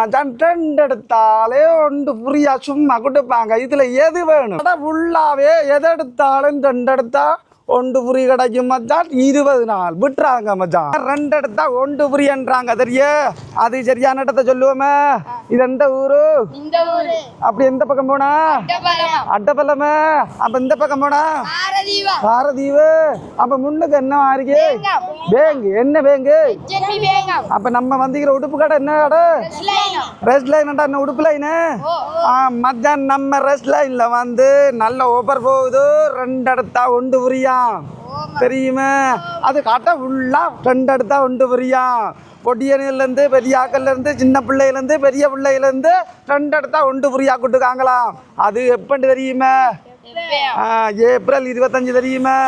மச்சான் ட்ரெண்ட் எடுத்தாலே ஒன்று புரியா சும்மா கொடுப்பாங்க. இதுல எது வேணும் ஃபுல்லாவே எது எடுத்தாலும் ட்ரெண்ட் எடுத்தா ஒன்று புரி கிடைக்கும் மச்சான். 20 நாள் விட்டுறாங்க மச்சான். 2 எடுத்தா ஒன்று புரியன்றாங்க. தெரிய அது சரியான இடத்த சொல்லுவோமே. இது எந்த ஊரு? அப்படி எந்த பக்கம் போனா? அட்டப்பல்லமே. அப்ப இந்த பக்கம் போனா பாரதீவு. அப்ப முன்னுக்கு என்ன மாறிக்கு? பேங்கு. என்ன பேங்கு? அப்ப நம்ம வந்துக்கிற உடுப்பு கடை என்ன கடை? Rest line. என்ன உடுப்பு லைனு? மச்சான் நம்ம ரெஸ்ட் லைன்ல வந்து நல்ல ஓப்பர் போகுது. 2 எடுத்தா ஒன்று புரியா தெரியுமே. அது காட்ட ஃபுல்லா 2 எடுத்தா ஒன்று புரியா. பொடியனிலேருந்து பெரிய ஆக்கள்லேருந்து சின்ன பிள்ளையிலேருந்து பெரிய பிள்ளையிலேருந்து 2 எடுத்தா ஒன்று புரியா கொடுக்காங்களாம். அது எப்பன்னு தெரியுமே? ஏப்ரல் 25 தெரியுமே.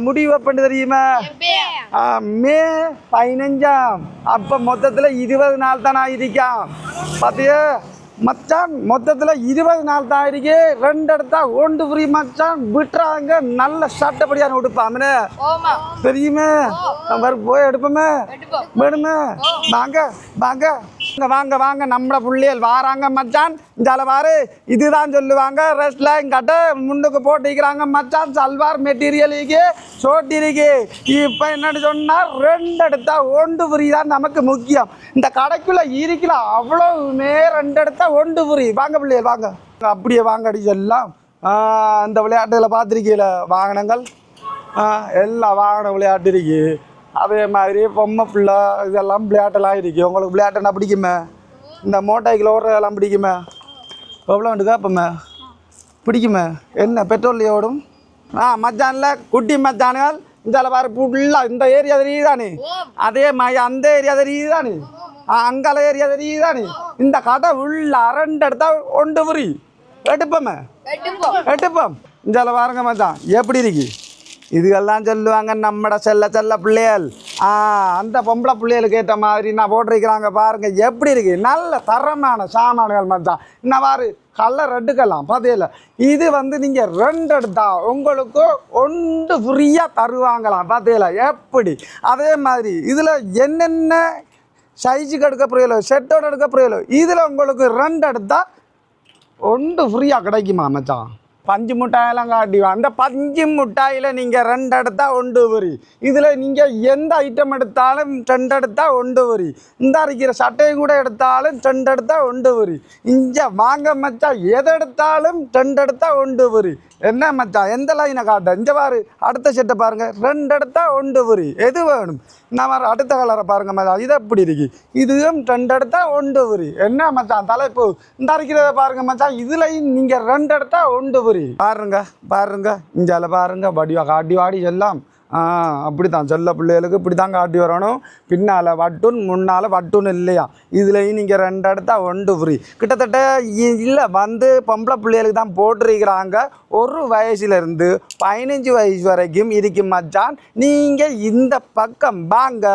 முடிவு எப்பன்னு தெரியுமே? மே 15. அப்ப மொத்தத்துல 20 நாள் தான் ஆயிருக்கான். பாத்தியா மச்சான், மொத்தத்துல 20 நாள் தான் ஆயிருக்கு. 2 எடுத்தா ஒன்று புரி மச்சான் விட்டுறாங்க. நல்ல சட்டப்படியான உடுப்பாமனே தெரியுமே. நம்ம போய் எடுப்போமே. வேணுமே. வாங்க வாங்க வாங்க வாங்க நம்மள புள்ளியல் வாராங்க மச்சான். இந்தால பாரு இதுதான் சொல்லுவாங்க ரெஸ்ட்ல கட்ட முன்னுக்கு போட்டிக்கிறாங்க மச்சான். சல்வார் மெட்டீரியலுக்கு சோட்டிருக்கு. இப்ப என்னன்னு சொன்னா 2 எடுத்தா ஒன்று புரி தான் நமக்கு முக்கியம். இந்த கடைக்குள்ள இருக்கிற அவ்வளவுமே 2 எடுத்தா ஒன்று புரி. வாங்க பிள்ளைகள் வாங்க. அப்படியே வாங்க அடிச்செல்லாம். இந்த விளையாட்டுகளை பார்த்துருக்கீங்கள வாகனங்கள். எல்லா வாகன விளையாட்டு இருக்கு. அதே மாதிரி பொம்மை பிள்ளை இதெல்லாம் விளையாட்டெல்லாம் இருக்கு. உங்களுக்கு விளையாட்டுன்னா பிடிக்குமே? இந்த மோட்டாய்க்கில் ஓடுறதெல்லாம் பிடிக்குமே? எவ்வளோ வேண்டு கேட்போமே? பிடிக்குமே? என்ன பெட்ரோல்லையே ஓடும்? மச்சானில் குட்டி மச்சானுகள் இந்த பாரு ஃபுல்லாக இந்த ஏரியா தெரியுதானே. அதே மாதிரி அந்த ஏரியா தெரியுதானே. அங்கால ஏரியா தெரியுதானே. இந்த கடை உள்ள 2 எடுத்தா ஒன்று புரி எடுப்போமே. எடுப்போம். இந்த பாருங்க மச்சான் எப்படி இருக்கு. இதுகெல்லாம் சொல்லுவாங்க நம்மட செல்ல பிள்ளைகள். அந்த பொம்பளை பிள்ளைகளுக்கு ஏற்ற மாதிரி நான் போட்டிருக்கிறாங்க பாருங்க. எப்படி இருக்கு நல்ல தரமான சாமான்கள் மச்சான். என்ன பாரு கலர் எடுக்கலாம் பார்த்தீங்களா. இது வந்து நீங்கள் 2 எடுத்தா உங்களுக்கு ஒன்று ஃப்ரீயாக தருவாங்களாம் பார்த்தீங்களா எப்படி. அதே மாதிரி இதில் என்னென்ன சைஸுக்கு எடுக்க புரியலோ செட்டோடு எடுக்க புரியலோ இதில் உங்களுக்கு 2 எடுத்தா ஒன்று ஃப்ரீயாக கிடைக்குமா மச்சான். பஞ்சு மிட்டாயெல்லாம் காட்டிவோம். அந்த பஞ்சு மிட்டாயில் நீங்கள் 2 எடுத்தா ஒன்று வரி. இதில் நீங்கள் எந்த ஐட்டம் எடுத்தாலும் 2 எடுத்தா ஒன்று வரி. இந்த அரைக்கிற சட்டையை கூட எடுத்தாலும் 2 எடுத்தா ஒன்று வரி. இங்கே வாங்க மச்சான் எதை எடுத்தாலும் 2 எடுத்தா ஒன்று வரி. என்ன மச்சான் எந்த லைனை காட்ட? இங்கே பாரு அடுத்த செட்டை பாருங்கள். 2 எடுத்தா ஒன்று வரி. எது வேணும்? நான் வர அடுத்த கலரை பாருங்க மச்சான். இது எப்படி இருக்கு. இதுவும் 2 எடுத்தா ஒன்று வரி. என்ன மச்சான் தலைப்பு இந்த அரைக்கிறத பாருங்க மச்சான். இதுலையும் நீங்கள் 2 எடுத்தா ஒன்று வரி. பாருங்க பாருங்க இஞ்சால பாருங்க வடிவா காட்டி வாடி எல்லாம். அப்படி தான் செல்ல பிள்ளைகளுக்கு இப்படி தான் காட்டி வரணும். பின்னால் வட்டுன் முன்னால் வட்டுன்னு இல்லையா. இதுலேயும் நீங்கள் 2 எடுத்தா ஒன்று ஃப்ரீ. கிட்டத்தட்ட இல்லை வந்து பொம்பளை பிள்ளைகளுக்கு தான் போட்டிருக்கிறாங்க. 1 வயசுலேருந்து 15 வயசு வரைக்கும் இருக்கும் மச்சான். நீங்கள் இந்த பக்கம் வாங்க.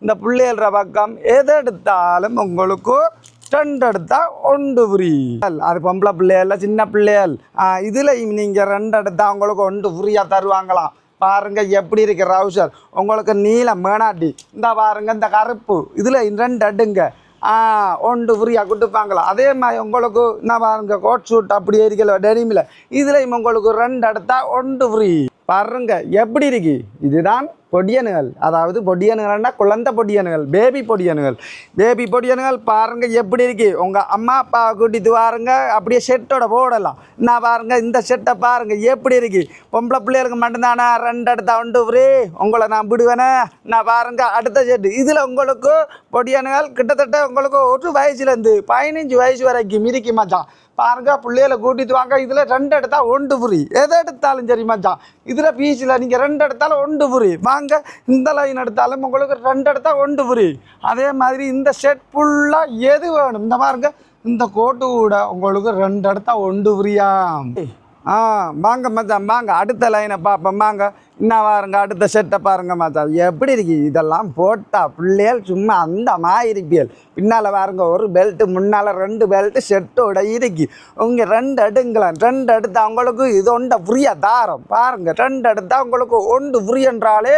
இந்த பிள்ளைகள பக்கம் எதை எடுத்தாலும் உங்களுக்கு 2 எடுத்தா ஒன்று ஃப்ரீ. அது பொம்பளை பிள்ளைகள் சின்ன பிள்ளைகள். இதில் நீங்கள் 2 எடுத்தா உங்களுக்கு ஒன்று ஃப்ரீயாக தருவாங்களாம். பாருங்க எப்படி இருக்கு ரவுசர். உங்களுக்கு நீலம் மேனாட்டி இந்த பாருங்க இந்த கருப்பு இதில் 2 எடுங்க ஒன்று ஃப்ரீயாக கொடுப்பாங்களா. அதே மாதிரி உங்களுக்கு என்ன பாருங்க கோட் ஷூட் அப்படியே இருக்கல டெனிமில் இதுலேயும் உங்களுக்கு 2 எடுத்தா ஒன்று ஃப்ரீ. பாருங்க எப்படி இருக்கு. இதுதான் பொடியனுகள். அதாவது பொடியனுகள்னா குழந்தை பொடியனுகள் பேபி பொடியனுகள். பேபி பொடியனுகள் பாருங்க எப்படி இருக்கு. உங்கள் அம்மா அப்பா கூட்டிட்டு வாருங்க அப்படியே செட்டோட போடலாம். நான் பாருங்க இந்த செட்டை பாருங்க எப்படி இருக்கு. பொம்பளை பிள்ளைகளுக்கு மட்டும்தானே 2 எடுத்தா ஒன்று ஃப்ரீ. உங்களை நான் விடுவேனே. நான் பாருங்க அடுத்த செட்டு. இதில் உங்களுக்கு பொடியனுகள் கிட்டத்தட்ட உங்களுக்கு 1 வயசுலேருந்து 15 வயசு வரைக்கும் இருக்கு மச்சான். பாருங்க பிள்ளைகளை கூட்டிட்டு வாங்க. இதில் 2 எடுத்தா ஒன்று ஃப்ரீ. எதை எடுத்தாலும் சரி மச்சான். இதில் பீஸில் நீங்கள் 2 எடுத்தாலும் ஒன்று ஃப்ரீ. வாங்க இந்த லைன் எடுத்தாலும் உங்களுக்கு 2 எடுத்தா ஒன்று ஃப்ரீ. அதே மாதிரி இந்த செட் ஃபுல்லாக எது வேணும் இந்த பாருங்க. இந்த கோட்டு கூட உங்களுக்கு 2 எடுத்தா ஒன்று ஃப்ரீயா. வாங்க மச்சான் வாங்க அடுத்த லைனை பார்ப்போம். வாங்க இன்னும் பாருங்க அடுத்த செட்டை பாருங்க மச்சான் எப்படி இருக்கு. இதெல்லாம் போட்டால் பிள்ளைகள் சும்மா அந்த இருப்பியல். பின்னால் பாருங்க 1 பெல்ட்டு முன்னால் 2 பெல்ட்டு செட்டோட இருக்கு. உங்கள் 2 எடுங்களாம். 2 எடுத்தால் உங்களுக்கு இது ஒன்றை ஃப்ரீயாக தாரம். பாருங்கள் 2 எடுத்தால் உங்களுக்கு ஒன்று ஃப்ரீ என்றாலே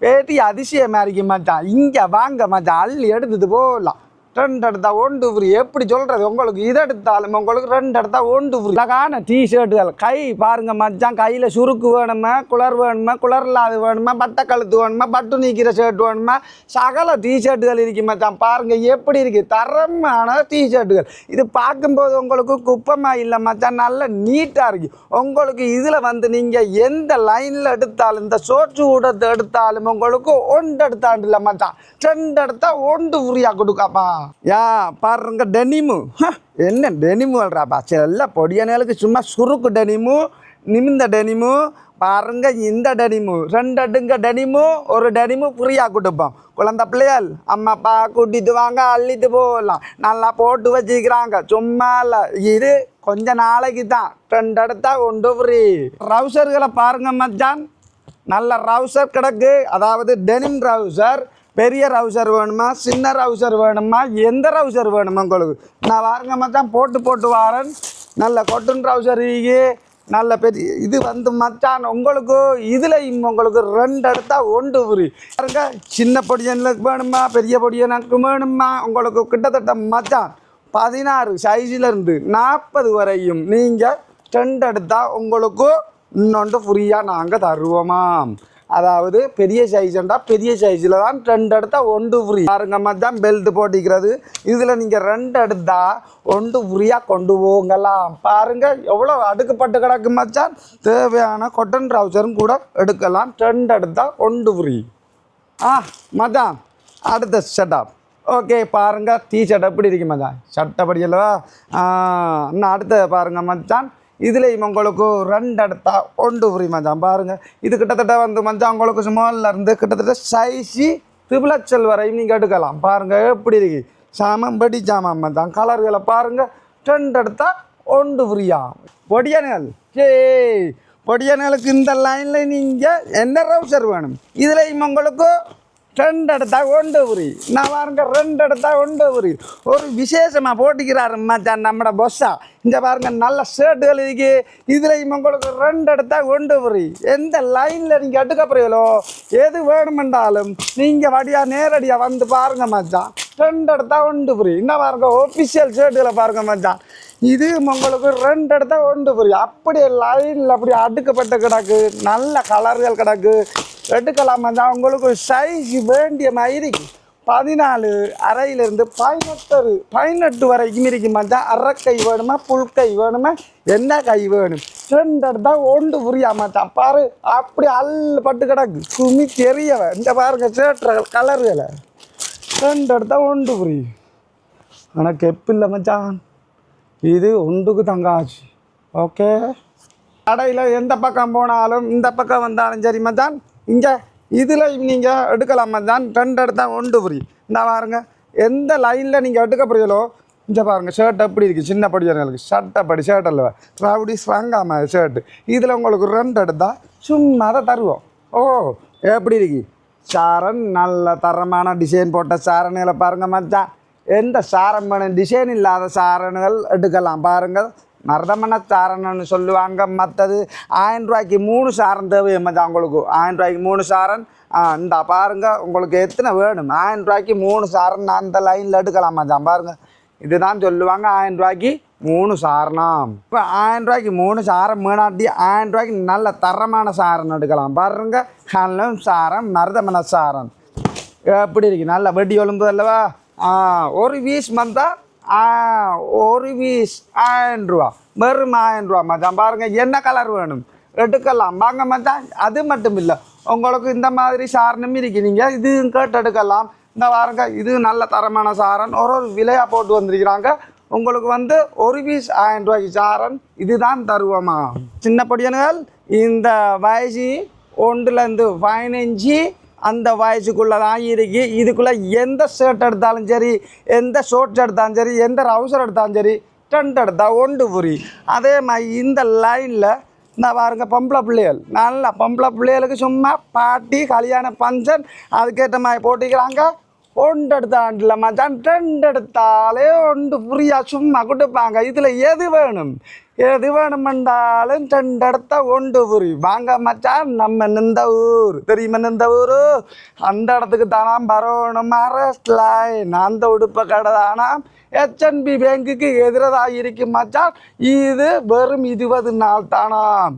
பேட்டி அதிசயமாக இருக்கு மச்சான். இங்கே வாங்க மச்சான் அள்ளி எடுத்துட்டு போகலாம். ரெண்டு எடுத்தா ஒன்று ஃப்ரீ. எப்படி சொல்கிறது உங்களுக்கு, இதை எடுத்தாலும் உங்களுக்கு ரெண்டு எடுத்தா ஒன்று ஃப்ரீ. அழகான டிஷர்ட்டுகள். கை பாருங்க மச்சான், கையில் சுருக்கு வேணுமா, குளர் வேணுமா, குளர் இல்லாது வேணுமா, பட்டை கழுத்து வேணுமா, பட்டு நீக்கிற ஷர்ட் வேணுமா, சகல டிஷர்ட்டுகள் இருக்கு மச்சான். பாருங்க எப்படி இருக்குது, தரமான டிஷர்ட்டுகள். இது பார்க்கும்போது உங்களுக்கு குப்பமாக இல்லை மச்சான், நல்ல நீட்டாக இருக்கு. உங்களுக்கு இதில் வந்து நீங்கள் எந்த லைனில் எடுத்தாலும், இந்த சோற்று ஊடத்தை எடுத்தாலும் உங்களுக்கு ஒன்று எடுத்தாண்டு இல்லை மச்சான், ரெண்டு எடுத்தா ஒன்று ஃப்ரீயாக கொடுக்காப்பா. யா பாருங்க டெனிமு, என்ன டெனிமு வல்றாப்பா, சில பொடியனுகளுக்கு சும்மா சுருக்கு டெனிமு, நிமிந்த டெனிமு. பாருங்க இந்த டெனிமு, ரெண்டு அடுங்க டெனிமு, ஒரு டெனிமு ஃப்ரீயாக கொடுப்போம். குழந்தை பிள்ளைகள் அம்மா அப்பா கூட்டிட்டு வாங்க, அள்ளிட்டு போகலாம். நல்லா போட்டு வச்சுக்கிறாங்க, சும்மா இல்லை. இது கொஞ்ச நாளைக்கு தான், ரெண்டு எடுத்தா ஒன்று ஃப்ரீ. ரவுசர்களை பாருங்க மச்சான், நல்ல ரவுசர் கிடக்கு. அதாவது டெனிம் ரவுசர். பெரிய ரவுசர் வேணுமா, சின்ன ரவுசர் வேணுமா, எந்த ரவுசர் வேணுமா உங்களுக்கு நான் பாருங்க மச்சான் போட்டு வாரேன். நல்ல கொட்டன் ரவுசர் இருக்கு, நல்ல பெரிய இது வந்து மச்சான் உங்களுக்கு இதில் உங்களுக்கு ரெண்டு எடுத்தா ஒன்று ஃப்ரீ. பாருங்க சின்ன பொடியனுக்கு வேணுமா, பெரிய பொடியனுக்கு வேணுமா, உங்களுக்கு கிட்டத்தட்ட மச்சான் 16 சைஸிலேருந்து 40 வரையும் நீங்கள் ரெண்டு எடுத்தா உங்களுக்கு இன்னொன்று ஃப்ரீயாக நாங்கள் தருவோமாம். அதாவது பெரிய சைஸ்ண்டா பெரிய சைஸில் தான் ரெண்டு எடுத்தா ஒன்று ஃப்ரீ. பாருங்க மச்சான் பெல்ட் போட்டிக்கிறது, இதில் நீங்கள் ரெண்டு எடுத்தா ஒன்று ஃப்ரீயாக கொண்டு போங்கலாம். பாருங்க எவ்வளோ அடுக்கப்பட்டு கிடக்கு மச்சான். தேவையான கொட்டன் ட்ரவுசரும் கூட எடுக்கலாம், ரெண்டு எடுத்தா ஒன்று ஃப்ரீ. மச்சான் அடுத்த ஷர்ட். ஓகே பாருங்க டிஷர்ட் எப்படி இருக்கு மச்சான், சட்டை படிக்கலவா. இன்னும் அடுத்த பாருங்க மச்சான், இதுலேயும் உங்களுக்கு ரெண்டு எடுத்தா ஒன்று ஃப்ரீ மச்சான். பாருங்கள் இது கிட்டத்தட்ட வந்து மச்சான் உங்களுக்கு ஸ்மால்லேருந்து கிட்டத்தட்ட சைஸி XXL வரையும் நீங்கள் எடுக்கலாம். பாருங்கள் எப்படி இருக்கு, சாமான் படி சாமான் மச்சான். கலர்களை பாருங்கள், ரெண்டு எடுத்தா ஒன்று ஃப்ரீயா. பொடியனுகள் பொடியனுகளுக்கு இந்த லைனில் நீங்கள் என்ன ரவுசர் வேணும், இதுலேயும் உங்களுக்கு ரெண்டு எடுத்தா ஒன்று ஃப்ரீ. நான் பாருங்க ரெண்டு எடுத்தா ஒன்று ஃப்ரீ. ஒரு விசேஷமாக போட்டிக்கிறாரு மச்சான் நம்மட பொஸ்ஸா. இந்த பாருங்க நல்ல ஷர்ட்டுகள் இருக்கு, இதுலேயும் உங்களுக்கு ரெண்டு எடுத்தா ஒன்று ஃப்ரீ. எந்த லைனில் நீங்கள் எடுக்க போறீங்களோ எது வேணுமென்றாலும் நீங்கள் வடியாக நேரடியாக வந்து பாருங்க மச்சான், ரெண்டு எடுத்தா ஒன்று ஃப்ரீ. இன்னும் பாருங்க ஒஃபிஷியல் ஷர்ட்டுகளை பாருங்க மச்சான், இது உங்களுக்கு ரெண்டு எடுத்தா ஒன்று ஃப்ரீ. அப்படியே லைனில் அப்படியே அடுக்கப்பட்ட கிடக்கு, நல்ல கலர்கள் கிடக்கு, எடுக்கலாம் மச்சான். உங்களுக்கு சைஸ் வேண்டிய மாதிரி 14.5 18 வரைக்கும் இருக்கு மச்சான். அரை கை வேணுமா, புல் கை வேணுமா, என்ன கை வேணும், ரெண்டு எடுத்தா ஒன்று ஃப்ரீயா மச்சான். பாரு அப்படி பட்டு கிடக்கு, குமி தெரியவ. இந்த பாருங்க சேட்டுற கலர்களை, ரெண்டு எடுத்தா ஒன்று ஃப்ரீ. ஆனால் கெப்பு இல்லை மச்சான், இது ஒன்றுக்கு தங்காச்சு. ஓகே கடையில் எந்த பக்கம் போனாலும் இந்த பக்கம் வந்தாலும் சரி மச்சான், இங்கே இதில் நீங்கள் எடுக்கலாம் மச்சான், ரெண்டு எடுத்தா ஒன்று ஃப்ரீ. இந்த பாருங்க எந்த லைனில் நீங்கள் எடுக்க போறீங்களோ. இங்கே பாருங்கள் ஷர்ட் எப்படி இருக்குது, சின்ன படிக்கிறவங்களுக்கு ஷர்ட்டை ஷர்ட் அல்லவா ரவுடி ஸ்ட்ராங்காம ஷர்ட்டு. இதில் உங்களுக்கு ரெண்டு எடுத்தா சும்மா தான் தருவோம். எப்படி இருக்கு சாரன், நல்ல தரமான டிசைன் போட்ட சாரணுகளை பாருங்கள் மச்சான். எந்த சாரம் வேணும், டிசைன் இல்லாத சாரணுகள் எடுக்கலாம். பாருங்கள் மருதமன சாரன்னு சொல்லுவாங்க. மற்றது 1000 ரூபாய்க்கு 3 சாரம் தேவை மச்சான் உங்களுக்கு. 1000 ரூபாய்க்கு 3 சாரன். இந்த பாருங்கள் உங்களுக்கு எத்தனை வேணும், 1000 ரூபாய்க்கு 3 சாரன் அந்த லைனில் எடுக்கலாம் மச்சான். பாருங்கள் இதுதான் சொல்லுவாங்க 1000 ரூபாய்க்கு 3 சாரணம். இப்போ 1000 ரூபாய்க்கு 3 சாரம் வேணாட்டி 1000 ரூபாய்க்கு நல்ல தரமான சாரம் எடுக்கலாம். பாருங்கள் ஹல்லம் சாரம், மருதமன சாரம் எப்படி இருக்கு, நல்ல வெடி ஒழும்பு அல்லவா. ஒரு பீஸ் வந்தால் ஒரு பீஸ் 1000 ரூபா, வெறும் 1000 ரூபா மச்சான். பாருங்கள் என்ன கலர் வேணும் எடுக்கலாம் வாங்க மச்சான். அது மட்டும் இல்லை உங்களுக்கு இந்த மாதிரி சாரணும் இருக்கு, நீங்கள் இது கேட்டு எடுக்கலாம். இந்த பாருங்க இது நல்ல தரமான சாரன், ஒரு விலையாக போட்டு வந்திருக்கிறாங்க. உங்களுக்கு வந்து ஒரு பீஸ் 1000 ரூபாய்க்கு சாரன் இதுதான் தருவோமா. சின்ன பொடியனுகள் இந்த வயசு 1லேருந்து 15 அந்த வயசுக்குள்ளே தான் இருக்கு. இதுக்குள்ளே எந்த ஷர்ட் எடுத்தாலும் சரி, எந்த ஷோர்ட்ஸ் எடுத்தாலும் சரி, எந்த ரவுசர் எடுத்தாலும் சரி, ரெண்டு எடுத்தா ஒன்று ஃப்ரீ. அதே மாதிரி இந்த லைனில் நான் பாருங்க பொம்பளை பிள்ளைகள், நல்லா பொம்பளை பிள்ளைகளுக்கு சும்மா பாட்டி கல்யாண ஃபங்க்ஷன் அதுக்கேற்ற மாதிரி போட்டிக்கிறாங்க. ஒன்று எடுத்தாண்டில் மச்சான் 2 எடுத்தாலே ஒன்று ஃப்ரீயா சும்மா கொடுப்பாங்க. இதில் எது வேணும் எது வேணுமென்றாலும் 2 எடுத்தா ஒன்று ஃப்ரீ. வாங்க மச்சான், நம்ம நின்ற ஊர் தெரியுமா? நின்ற ஊர் அந்த இடத்துக்கு தானாம் வரணும். அரெஸ்ட் லைன் அந்த உடுப்பை கடை தானாம் HNB பேங்குக்கு எதிராக இருக்கும் மச்சான். இது வெறும் 20 நாள் தானாம்.